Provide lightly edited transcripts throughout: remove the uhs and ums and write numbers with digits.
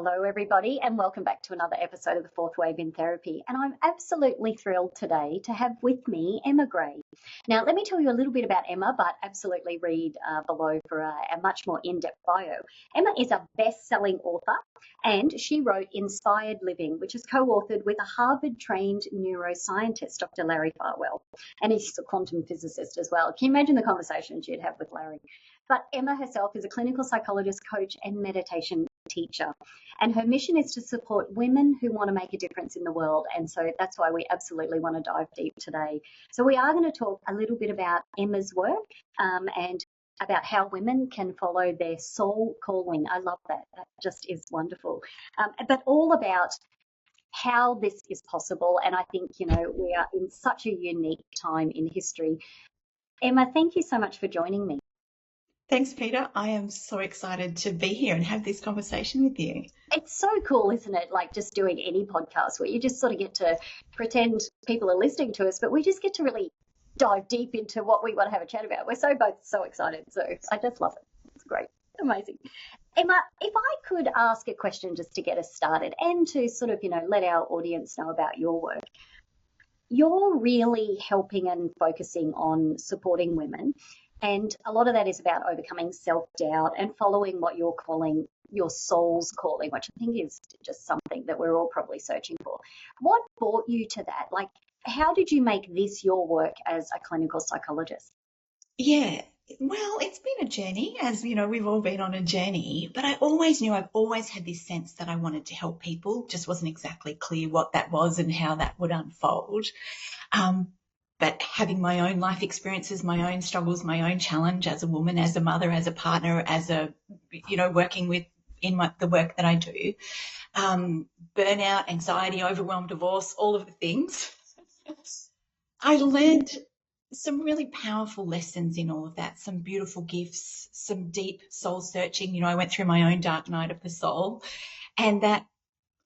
Hello, everybody, and welcome back to another episode of the Fourth Wave in Therapy. And I'm absolutely thrilled today to have with me Emma Gray. Now, let me tell you a little bit about Emma, but absolutely read below for a much more in-depth bio. Emma is a best-selling author, and she wrote Inspired Living, which is co-authored with a Harvard-trained neuroscientist, Dr. Larry Farwell, and he's a quantum physicist as well. Can you imagine the conversation she'd have with Larry? But Emma herself is a clinical psychologist, coach, and meditation teacher. And her mission is to support women who want to make a difference in the world. And so that's why we absolutely want to dive deep today. So we are going to talk a little bit about Emma's work and about how women can follow their soul calling. I love that. That just is wonderful. But all about how this is possible. And I think, we are in such a unique time in history. Emma, thank you so much for joining me. Thanks, Peter. I am so excited to be here and have this conversation with you. It's so cool, isn't it? Like just doing any podcast where you just sort of get to pretend people are listening to us, but we just get to really dive deep into what we want to have a chat about. We're both so excited. So I just love it. It's great. Amazing. Emma, if I could ask a question just to get us started and to sort of, let our audience know about your work. You're really helping and focusing on supporting women. And a lot of that is about overcoming self-doubt and following what you're calling your soul's calling, which I think is just something that we're all probably searching for. What brought you to that? Like, how did you make this your work as a clinical psychologist? Yeah, well, it's been a journey, as you know, we've all been on a journey, but I always knew I've always had this sense that I wanted to help people, just wasn't exactly clear what that was and how that would unfold. But having my own life experiences, my own struggles, my own challenge as a woman, as a mother, as a partner, as a, working with the work that I do, burnout, anxiety, overwhelm, divorce, all of the things. I learned some really powerful lessons in all of that, some beautiful gifts, some deep soul searching. I went through my own dark night of the soul, and that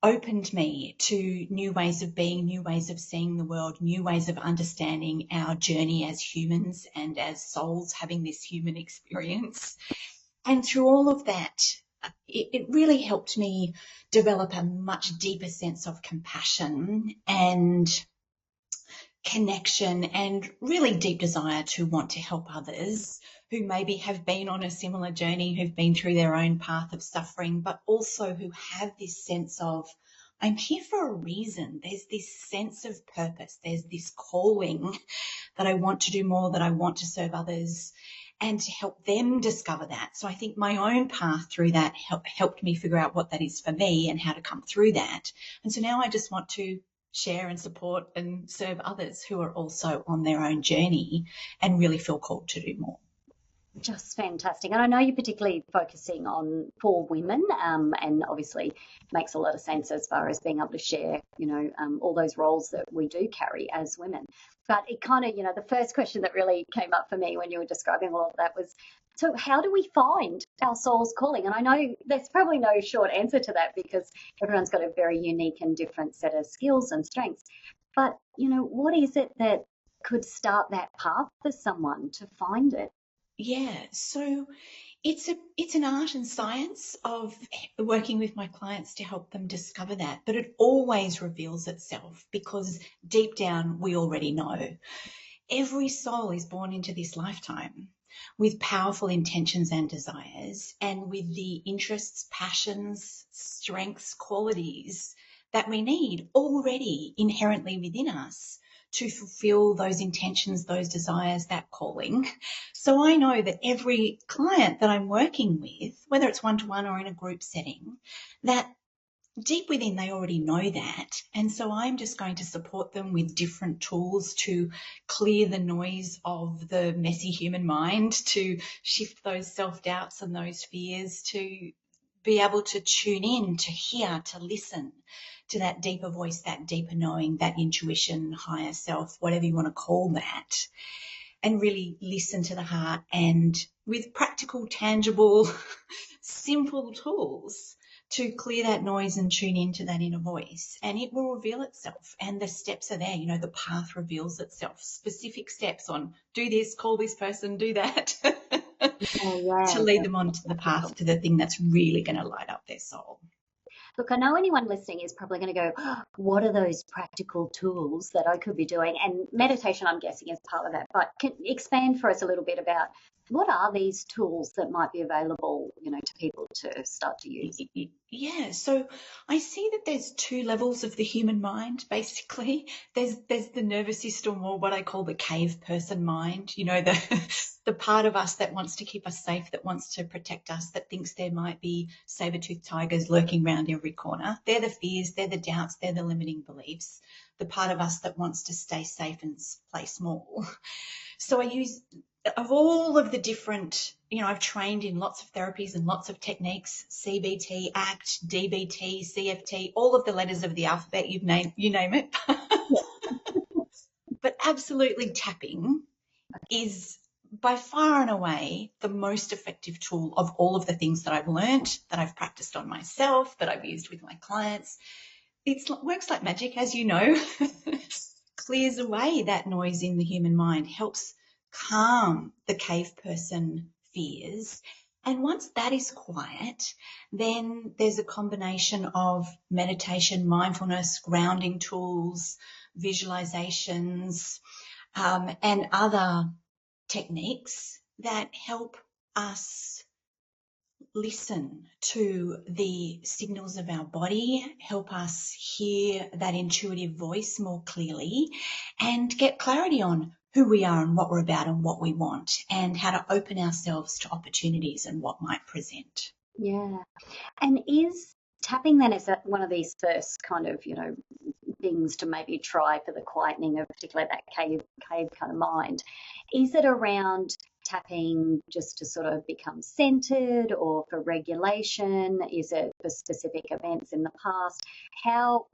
opened me to new ways of being, new ways of seeing the world, new ways of understanding our journey as humans and as souls having this human experience. And through all of that, it really helped me develop a much deeper sense of compassion and connection and really deep desire to want to help others who maybe have been on a similar journey, who've been through their own path of suffering, but also who have this sense of, I'm here for a reason. There's this sense of purpose. There's this calling that I want to do more, that I want to serve others, and to help them discover that. So I think my own path through that helped me figure out what that is for me and how to come through that. And so now I just want to share and support and serve others who are also on their own journey and really feel called to do more. Just fantastic. And I know you're particularly focusing on for women, and obviously makes a lot of sense as far as being able to share, all those roles that we do carry as women. But it kind of, the first question that really came up for me when you were describing all of that was, so how do we find our soul's calling? And I know there's probably no short answer to that because everyone's got a very unique and different set of skills and strengths. But, what is it that could start that path for someone to find it? Yeah, so it's an art and science of working with my clients to help them discover that, but it always reveals itself because deep down we already know. Every soul is born into this lifetime with powerful intentions and desires and with the interests, passions, strengths, qualities that we need already inherently within us to fulfill those intentions, those desires, that calling. So I know that every client that I'm working with, whether it's one-to-one or in a group setting, that deep within they already know that. And so I'm just going to support them with different tools to clear the noise of the messy human mind, to shift those self-doubts and those fears, to be able to tune in, to hear, to listen to that deeper voice, that deeper knowing, that intuition, higher self, whatever you want to call that, and really listen to the heart and with practical, tangible, simple tools to clear that noise and tune into that inner voice. And it will reveal itself. And the steps are there. The path reveals itself. Specific steps on do this, call this person, do that. To lead them onto the path to the thing that's really going to light up their soul. Look, I know anyone listening is probably going to go, "Oh, what are those practical tools that I could be doing?" And meditation, I'm guessing, is part of that. But can expand for us a little bit about what are these tools that might be available, to people to start to use? Yeah, so I see that there's two levels of the human mind, basically. There's the nervous system, or what I call the cave person mind, the the part of us that wants to keep us safe, that wants to protect us, that thinks there might be saber-toothed tigers lurking around every corner. They're the fears, they're the doubts, they're the limiting beliefs. The part of us that wants to stay safe and play small. So I use, of all of the different, I've trained in lots of therapies and lots of techniques: CBT, ACT, DBT, CFT, all of the letters of the alphabet, you name it. But absolutely, tapping is by far and away the most effective tool of all of the things that I've learned, that I've practiced on myself, that I've used with my clients. It works like magic, as you know. Clears away that noise in the human mind, helps calm the cave person fears. And once that is quiet, then there's a combination of meditation, mindfulness, grounding tools, visualizations, and other techniques that help us listen to the signals of our body, help us hear that intuitive voice more clearly, and get clarity on who we are and what we're about and what we want, and how to open ourselves to opportunities and what might present. Yeah. And is tapping then, is that one of these first kind of, things to maybe try for the quietening of particularly that cave kind of mind? Is it around tapping just to sort of become centered, or for regulation? Is it for specific events in the past? How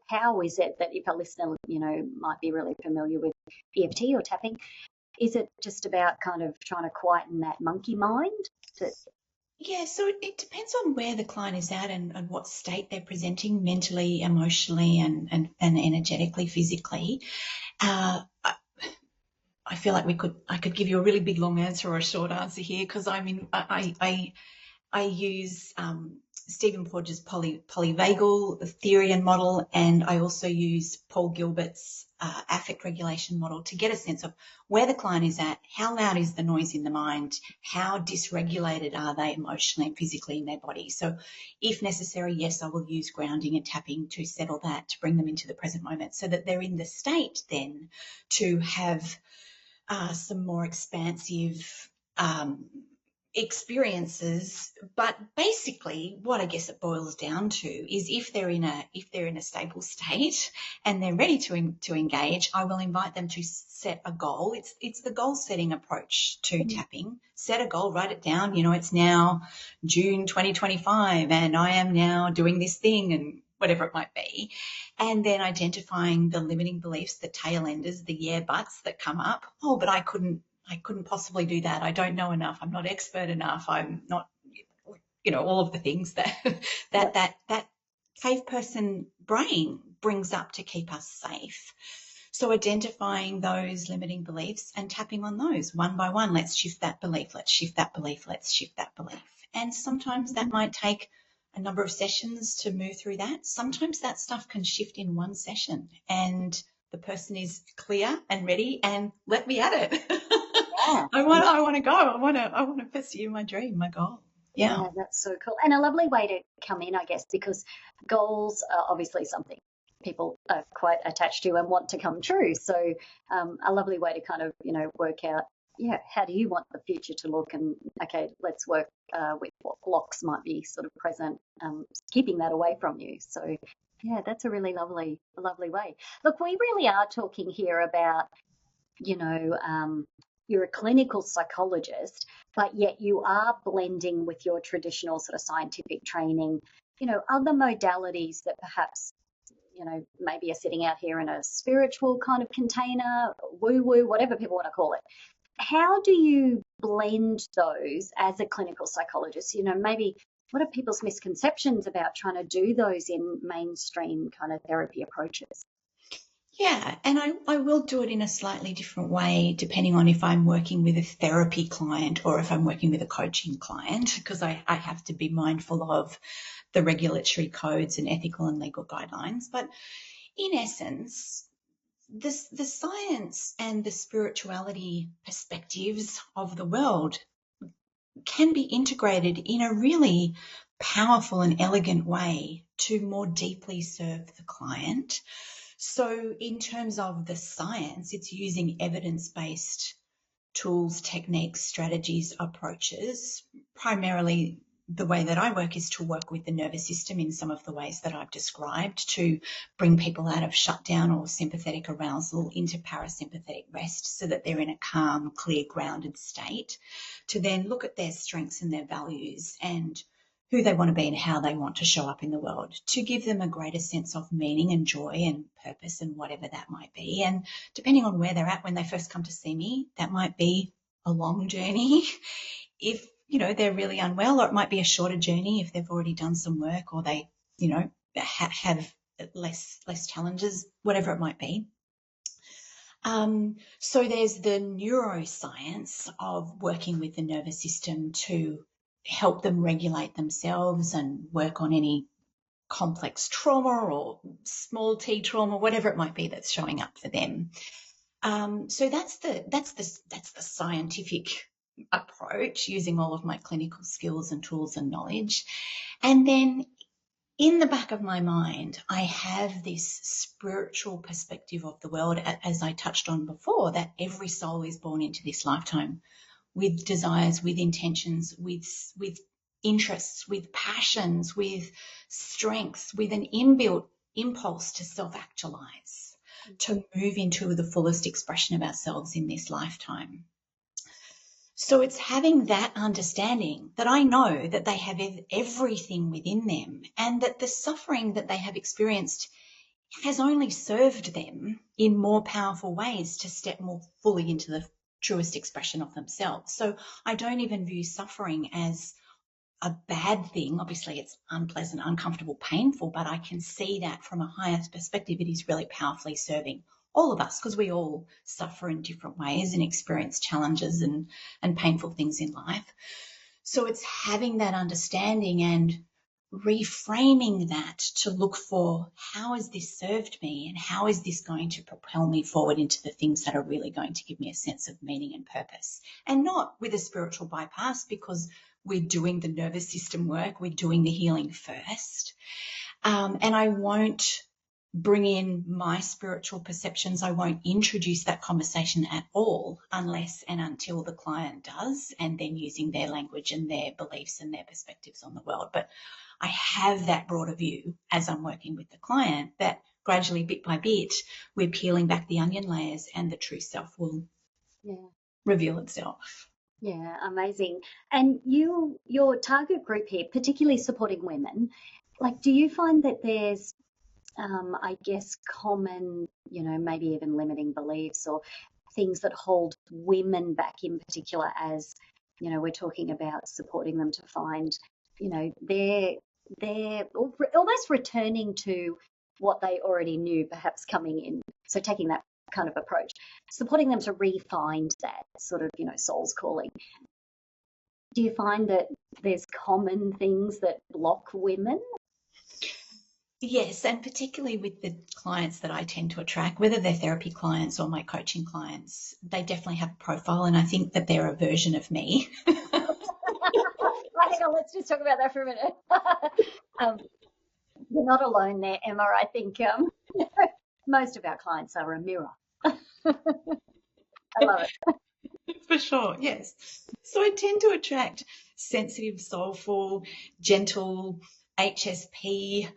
is it that, if a listener, might be really familiar with EFT or tapping, is it just about kind of trying to quieten that monkey mind? Yeah, so it depends on where the client is at, and what state they're presenting mentally, emotionally, and energetically, physically. I feel like I could give you a really big long answer or a short answer here, because I use Stephen Porges' polyvagal theory and model, and I also use Paul Gilbert's affect regulation model to get a sense of where the client is at, how loud is the noise in the mind, how dysregulated are they emotionally and physically in their body. So if necessary, yes, I will use grounding and tapping to settle that, to bring them into the present moment, so that they're in the state then to have some more expansive experiences. But basically, what I guess it boils down to is, if they're in a stable state and they're ready to engage, I will invite them to set a goal. It's the goal setting approach to tapping. Set a goal, write it down. It's now June 2025, and I am now doing this thing, and whatever it might be. And then identifying the limiting beliefs, the tail enders, the yeah buts that come up. Oh, but I couldn't possibly do that. I don't know enough. I'm not expert enough. I'm not, all of the things that cave person brain brings up to keep us safe. So identifying those limiting beliefs and tapping on those one by one. Let's shift that belief. Let's shift that belief. Let's shift that belief. And sometimes that might take a number of sessions to move through that. Sometimes that stuff can shift in one session, and the person is clear and ready and let me at it. Yeah. I want to go. I want to pursue my dream, my goal. Yeah. That's so cool. And a lovely way to come in, I guess, because goals are obviously something people are quite attached to and want to come true. So a lovely way to kind of, work out, how do you want the future to look? And, okay, let's work with what blocks might be sort of present, keeping that away from you. So, yeah, that's a really lovely way. Look, we really are talking here about, you're a clinical psychologist, but yet you are blending with your traditional sort of scientific training, other modalities that perhaps, maybe are sitting out here in a spiritual kind of container, woo-woo, whatever people want to call it. How do you blend those as a clinical psychologist? Maybe what are people's misconceptions about trying to do those in mainstream kind of therapy approaches? Yeah, and I will do it in a slightly different way depending on if I'm working with a therapy client or if I'm working with a coaching client, because I have to be mindful of the regulatory codes and ethical and legal guidelines. But in essence, the science and the spirituality perspectives of the world can be integrated in a really powerful and elegant way to more deeply serve the client. So in terms of the science, it's using evidence-based tools, techniques, strategies, approaches. Primarily, the way that I work is to work with the nervous system in some of the ways that I've described, to bring people out of shutdown or sympathetic arousal into parasympathetic rest so that they're in a calm, clear, grounded state, to then look at their strengths and their values and who they want to be and how they want to show up in the world, to give them a greater sense of meaning and joy and purpose and whatever that might be. And depending on where they're at when they first come to see me, that might be a long journey if, they're really unwell, or it might be a shorter journey if they've already done some work or they, have less challenges, whatever it might be. So there's the neuroscience of working with the nervous system to help them regulate themselves and work on any complex trauma or small t trauma, whatever it might be that's showing up for them. So that's the scientific approach, using all of my clinical skills and tools and knowledge. And then in the back of my mind, I have this spiritual perspective of the world, as I touched on before, that every soul is born into this lifetime with desires, with intentions, with interests, with passions, with strengths, with an inbuilt impulse to self-actualize, to move into the fullest expression of ourselves in this lifetime. So it's having that understanding that I know that they have everything within them, and that the suffering that they have experienced has only served them in more powerful ways to step more fully into the truest expression of themselves. So I don't even view suffering as a bad thing. Obviously, it's unpleasant, uncomfortable, painful, but I can see that from a higher perspective, it is really powerfully serving all of us, because we all suffer in different ways and experience challenges and painful things in life. So it's having that understanding and reframing that to look for, how has this served me and how is this going to propel me forward into the things that are really going to give me a sense of meaning and purpose, and not with a spiritual bypass, because we're doing the nervous system work, we're doing the healing first. And I won't bring in my spiritual perceptions. I won't introduce that conversation at all unless and until the client does, and then using their language and their beliefs and their perspectives on the world. But I have that broader view as I'm working with the client, that gradually, bit by bit, we're peeling back the onion layers and the true self will reveal itself. Yeah, amazing. And your target group here, particularly supporting women, like, do you find that there's, I guess, common, maybe even limiting beliefs or things that hold women back in particular, as, we're talking about supporting them to find, they're almost returning to what they already knew, perhaps coming in. So taking that kind of approach, supporting them to re-find that sort of, soul's calling. Do you find that there's common things that block women? Yes, and particularly with the clients that I tend to attract, whether they're therapy clients or my coaching clients, they definitely have a profile, and I think that they're a version of me. Hang on, let's just talk about that for a minute. You're not alone there, Emma. I think most of our clients are a mirror. I love it. For sure, yes. So I tend to attract sensitive, soulful, gentle, HSP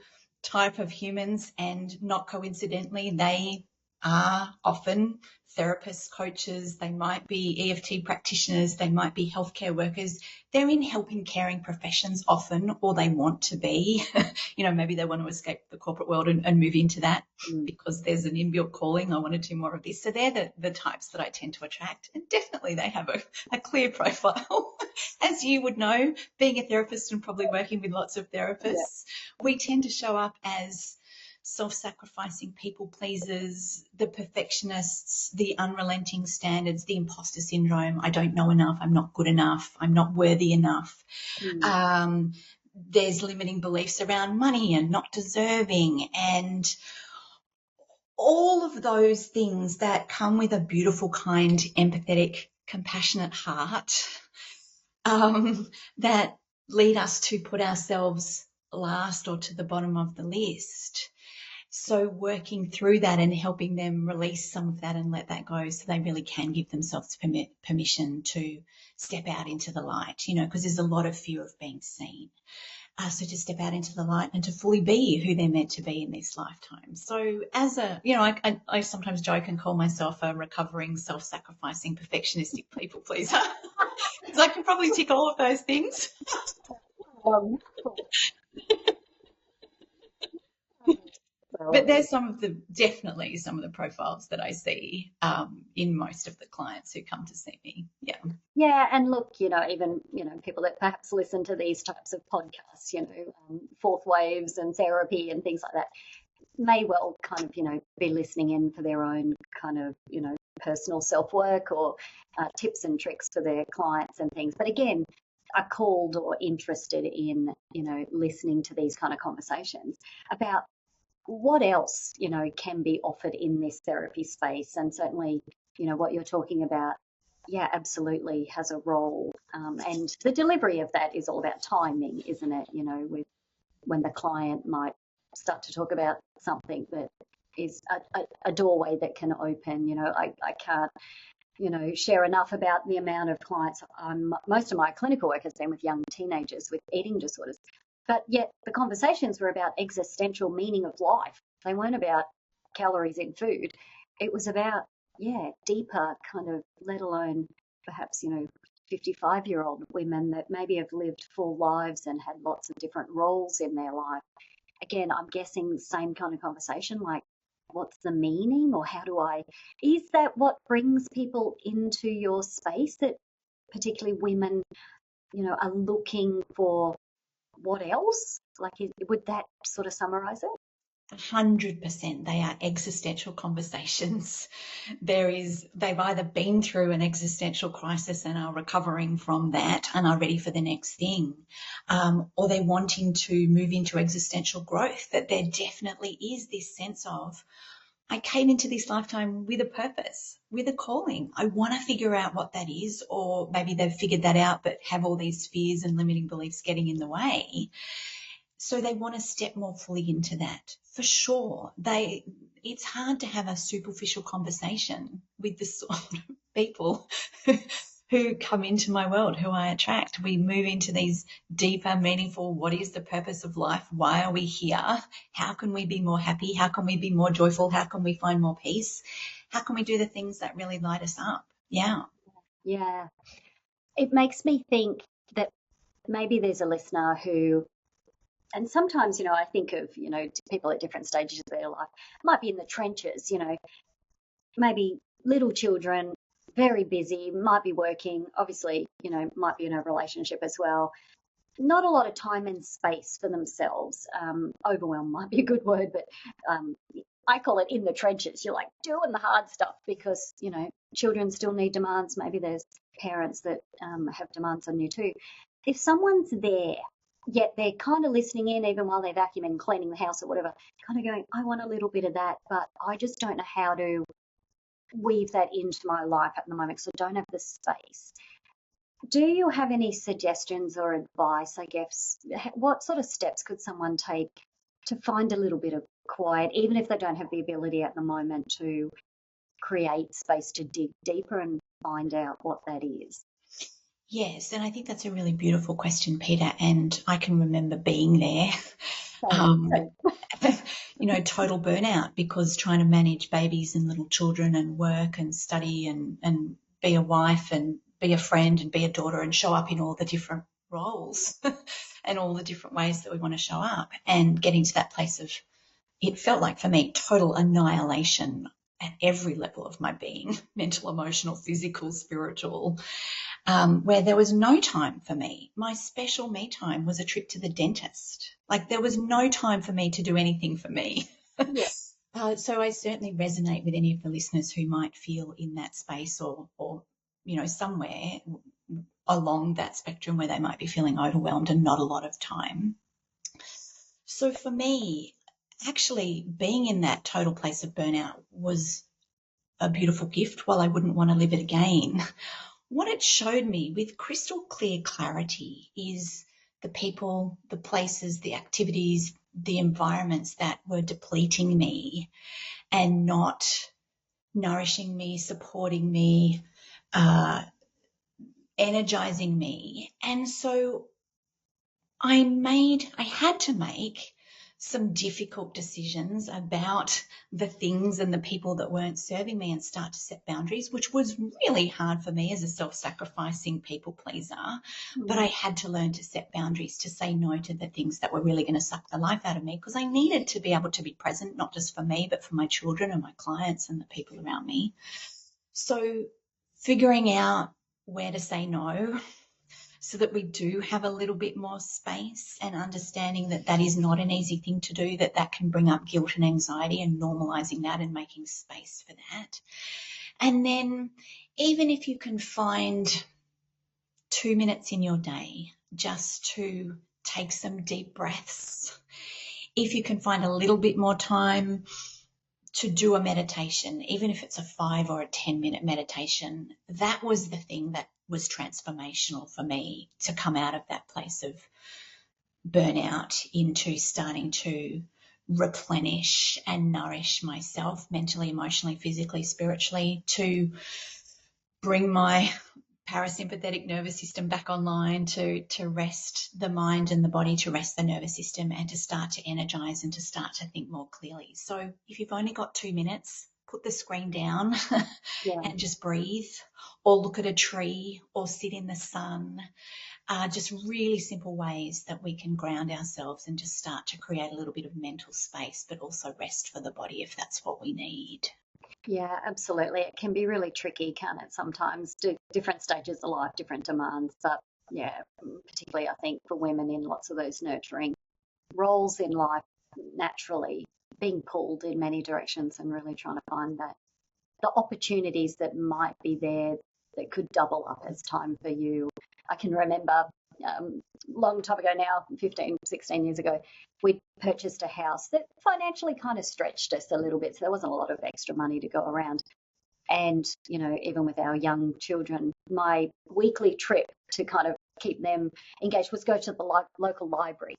type of humans, and not coincidentally, they are often therapists, coaches, they might be EFT practitioners, they might be healthcare workers. They're in helping, caring professions often, or they want to be. Maybe they want to escape the corporate world and move into that because there's an inbuilt calling. I want to do more of this. So they're the types that I tend to attract. And definitely they have a clear profile. As you would know, being a therapist and probably working with lots of therapists, we tend to show up as self-sacrificing people pleasers, the perfectionists, the unrelenting standards, the imposter syndrome. I don't know enough. I'm not good enough. I'm not worthy enough. There's limiting beliefs around money and not deserving, and all of those things that come with a beautiful, kind, empathetic, compassionate heart, that lead us to put ourselves last or to the bottom of the list. So working through that and helping them release some of that and let that go so they really can give themselves permission to step out into the light, because there's a lot of fear of being seen. So to step out into the light and to fully be who they're meant to be in this lifetime. So as I sometimes joke and call myself a recovering, self-sacrificing, perfectionistic people pleaser. Because I can probably tick all of those things. But there's definitely some of the profiles that I see in most of the clients who come to see me. Yeah. Yeah, and look, even people that perhaps listen to these types of podcasts, fourth waves and therapy and things like that, may well kind of be listening in for their own kind of personal self-work or tips and tricks for their clients and things. But again, are called or interested in listening to these kind of conversations about what else can be offered in this therapy space. And certainly what you're talking about, yeah, absolutely has a role, and the delivery of that is all about timing, isn't it? With when the client might start to talk about something that is a doorway that can open. I can't share enough about the amount of clients. Most of my clinical work has been with young teenagers with eating disorders, but yet the conversations were about existential meaning of life. They weren't about calories in food. It was about, deeper kind of, let alone perhaps, 55-year-old women that maybe have lived full lives and had lots of different roles in their life. Again, I'm guessing same kind of conversation, like, what's the meaning, or is that what brings people into your space, that particularly women, are looking for what else? Like, would that sort of summarize it? 100%. They are existential conversations. They've either been through an existential crisis and are recovering from that and are ready for the next thing, or they're wanting to move into existential growth, that there definitely is this sense of, I came into this lifetime with a purpose, with a calling. I want to figure out what that is, or maybe they've figured that out but have all these fears and limiting beliefs getting in the way. So they want to step more fully into that. For sure, it's hard to have a superficial conversation with the sort of people who come into my world, who I attract. We move into these deeper, meaningful, what is the purpose of life? Why are we here? How can we be more happy? How can we be more joyful? How can we find more peace? How can we do the things that really light us up? Yeah. Yeah. It makes me think that maybe there's a listener who, and sometimes, I think of, people at different stages of their life, might be in the trenches, maybe little children, very busy, might be working, obviously, might be in a relationship as well. Not a lot of time and space for themselves. Overwhelm might be a good word, but I call it in the trenches. You're like doing the hard stuff because, children still need demands. Maybe there's parents that have demands on you too. If someone's there, yet they're kind of listening in even while they're vacuuming, cleaning the house or whatever, kind of going, I want a little bit of that, but I just don't know how to weave that into my life at the moment because I don't have the space. Do you have any suggestions or advice, I guess? What sort of steps could someone take to find a little bit of quiet, even if they don't have the ability at the moment to create space to dig deeper and find out what that is? Yes, and I think that's a really beautiful question, Peter, and I can remember being there. Total burnout, because trying to manage babies and little children and work and study and be a wife and be a friend and be a daughter and show up in all the different roles and all the different ways that we want to show up, and getting to that place of, it felt like for me, total annihilation at every level of my being, mental, emotional, physical, spiritual, where there was no time for me. My special me time was a trip to the dentist. Like, there was no time for me to do anything for me. Yes. So I certainly resonate with any of the listeners who might feel in that space or somewhere along that spectrum where they might be feeling overwhelmed and not a lot of time. So for me, actually being in that total place of burnout was a beautiful gift. While I wouldn't want to live it again, what it showed me with crystal clear clarity is the people, the places, the activities, the environments that were depleting me and not nourishing me, supporting me, energizing me. And so I had to make some difficult decisions about the things and the people that weren't serving me and start to set boundaries, which was really hard for me as a self-sacrificing people pleaser. But I had to learn to set boundaries, to say no to the things that were really going to suck the life out of me, because I needed to be able to be present, not just for me, but for my children and my clients and the people around me. So figuring out where to say no, so that we do have a little bit more space, and understanding that that is not an easy thing to do, that can bring up guilt and anxiety, and normalizing that and making space for that. And then even if you can find 2 minutes in your day just to take some deep breaths, if you can find a little bit more time to do a meditation, even if it's a 5 or a 10-minute meditation, that was the thing that was transformational for me to come out of that place of burnout into starting to replenish and nourish myself mentally, emotionally, physically, spiritually, to bring my parasympathetic nervous system back online, to rest the mind and the body, to rest the nervous system, and to start to energize and to start to think more clearly. So if you've only got 2 minutes, put the screen down and just breathe, or look at a tree, or sit in the sun. Just really simple ways that we can ground ourselves and just start to create a little bit of mental space, but also rest for the body if that's what we need. Yeah, absolutely. It can be really tricky, can't it? Sometimes different stages of life, different demands. But yeah, particularly I think for women in lots of those nurturing roles in life, naturally being pulled in many directions and really trying to find the opportunities that might be there that could double up as time for you. I can remember long time ago now, 15, 16 years ago, we purchased a house that financially kind of stretched us a little bit. So there wasn't a lot of extra money to go around. And, even with our young children, my weekly trip to kind of keep them engaged was go to the local library,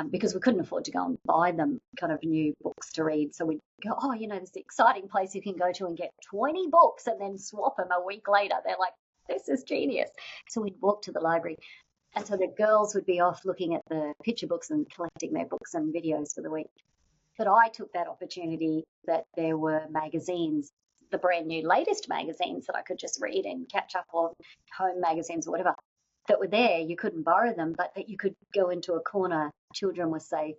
because we couldn't afford to go and buy them kind of new books to read. So we'd go, there's the exciting place you can go to and get 20 books and then swap them a week later. They're like, this is genius. So we'd walk to the library. And so the girls would be off looking at the picture books and collecting their books and videos for the week. But I took that opportunity that there were magazines, the brand new latest magazines that I could just read and catch up on, home magazines or whatever, that were there. You couldn't borrow them, but that you could go into a corner, children were safe.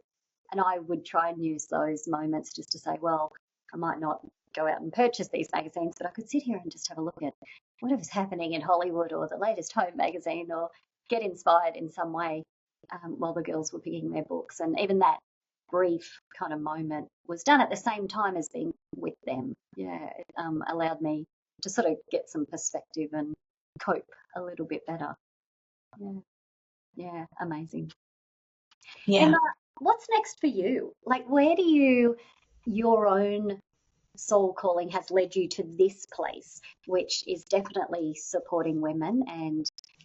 And I would try and use those moments just to say, well, I might not go out and purchase these magazines, but I could sit here and just have a look at whatever's happening in Hollywood or the latest home magazine, or get inspired in some way, while the girls were picking their books. And even that brief kind of moment was done at the same time as being with them. Yeah, it allowed me to sort of get some perspective and cope a little bit better. Yeah, amazing. Yeah. Emma, what's next for you? Like, where do your own soul calling has led you to this place, which is definitely supporting women,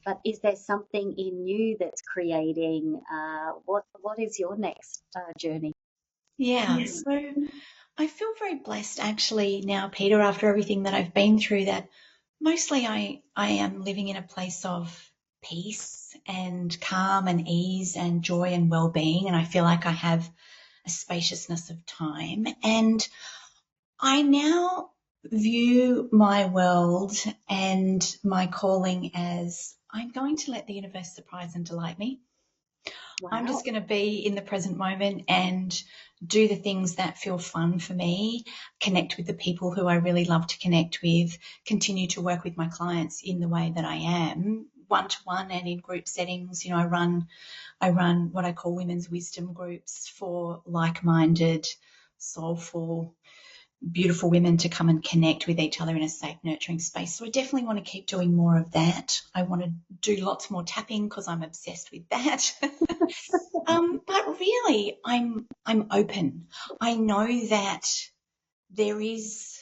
but is there something in you that's creating, what is your next journey? Yeah. So I feel very blessed actually now, Peter, after everything that I've been through, that mostly I am living in a place of peace and calm and ease and joy and well-being, and I feel like I have a spaciousness of time. And I now view my world and my calling as, I'm going to let the universe surprise and delight me. Wow. I'm just going to be in the present moment and do the things that feel fun for me, connect with the people who I really love to connect with, continue to work with my clients in the way that I am, one-to-one and in group settings. I run what I call women's wisdom groups for like-minded soulful, beautiful women to come and connect with each other in a safe, nurturing space. So I definitely want to keep doing more of that. I want to do lots more tapping because I'm obsessed with that. But really, I'm open. I know that there is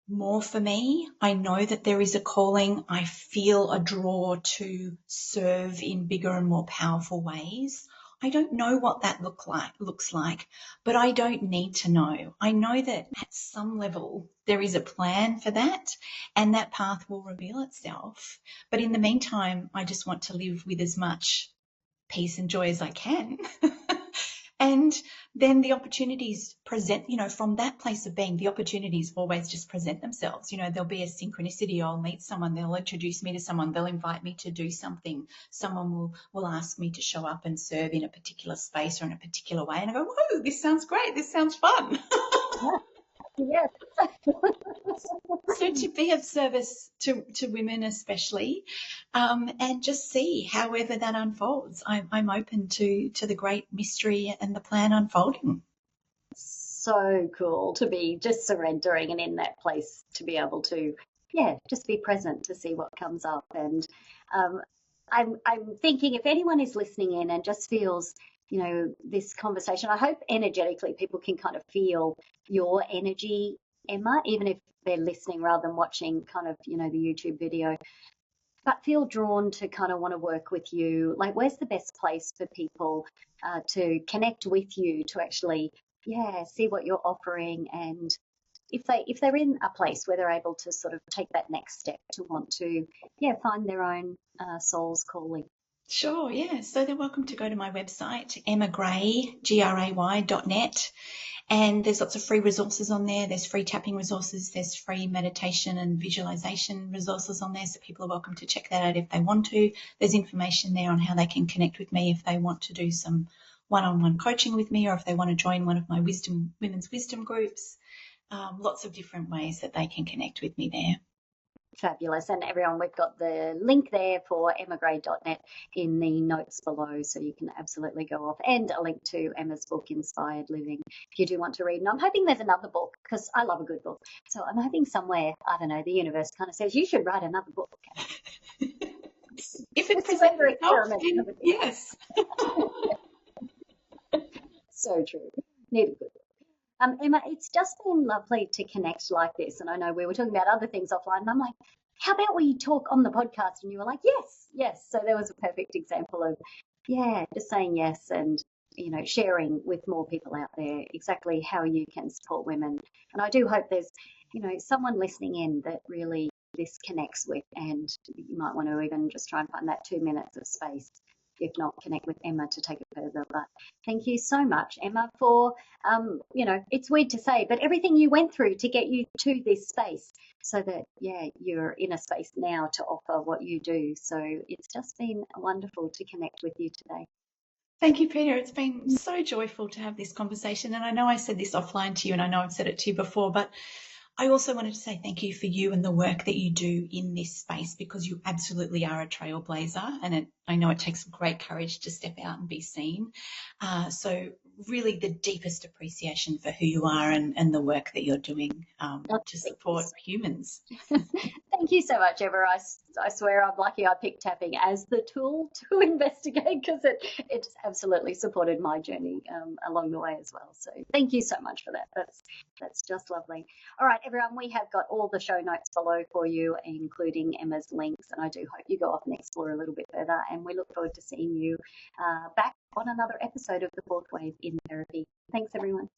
more for me. I know that there is a calling. I feel a draw to serve in bigger and more powerful ways. I don't know what that looks like, but I don't need to know. I know that at some level there is a plan for that, and that path will reveal itself. But in the meantime, I just want to live with as much peace and joy as I can. And then the opportunities present, from that place of being, the opportunities always just present themselves. There'll be a synchronicity. I'll meet someone, they'll introduce me to someone, they'll invite me to do something. Someone will ask me to show up and serve in a particular space or in a particular way. And I go, whoa, this sounds great. This sounds fun. Yes. So to be of service to women especially, and just see however that unfolds. I'm open to the great mystery and the plan unfolding. So cool to be just surrendering and in that place to be able to, just be present to see what comes up. And I'm thinking if anyone is listening in and just feels, this conversation, I hope energetically people can kind of feel your energy, Emma, even if they're listening rather than watching kind of, the YouTube video, but feel drawn to kind of want to work with you. Like, where's the best place for people to connect with you, to actually, see what you're offering, and if they're in a place where they're able to sort of take that next step to want to, find their own soul's calling. Sure, yeah. So they're welcome to go to my website, emmagray.net. And there's lots of free resources on there. There's free tapping resources. There's free meditation and visualization resources on there. So people are welcome to check that out if they want to. There's information there on how they can connect with me if they want to do some one-on-one coaching with me, or if they want to join one of my women's wisdom groups. Lots of different ways that they can connect with me there. Fabulous. And everyone, we've got the link there for emmagray.net in the notes below, so you can absolutely go off, and a link to Emma's book, Inspired Living, if you do want to read. And I'm hoping there's another book, because I love a good book. So I'm hoping somewhere, I don't know, the universe kind of says, you should write another book. If it presents itself, then yes. So true. Need a good book. Emma, it's just been lovely to connect like this. And I know we were talking about other things offline, and I'm like, how about we talk on the podcast? And you were like, yes. So there was a perfect example of, just saying yes and, sharing with more people out there exactly how you can support women. And I do hope there's, someone listening in that really this connects with, and you might want to even just try and find that 2 minutes of space. If not, connect with Emma to take it further. But thank you so much, Emma, for, it's weird to say, but everything you went through to get you to this space, so that, you're in a space now to offer what you do. So it's just been wonderful to connect with you today. Thank you, Peta. It's been so joyful to have this conversation. And I know I said this offline to you, and I know I've said it to you before, but I also wanted to say thank you for you and the work that you do in this space, because you absolutely are a trailblazer, and I know it takes great courage to step out and be seen. So really the deepest appreciation for who you are and the work that you're doing to support humans. Thank you so much, Emma. I swear I'm lucky I picked tapping as the tool to investigate, because it absolutely supported my journey along the way as well. So thank you so much for that. That's just lovely. All right, everyone, we have got all the show notes below for you, including Emma's links, and I do hope you go off and explore a little bit further, and we look forward to seeing you back on another episode of The Fourth Wave in Therapy. Thanks, everyone.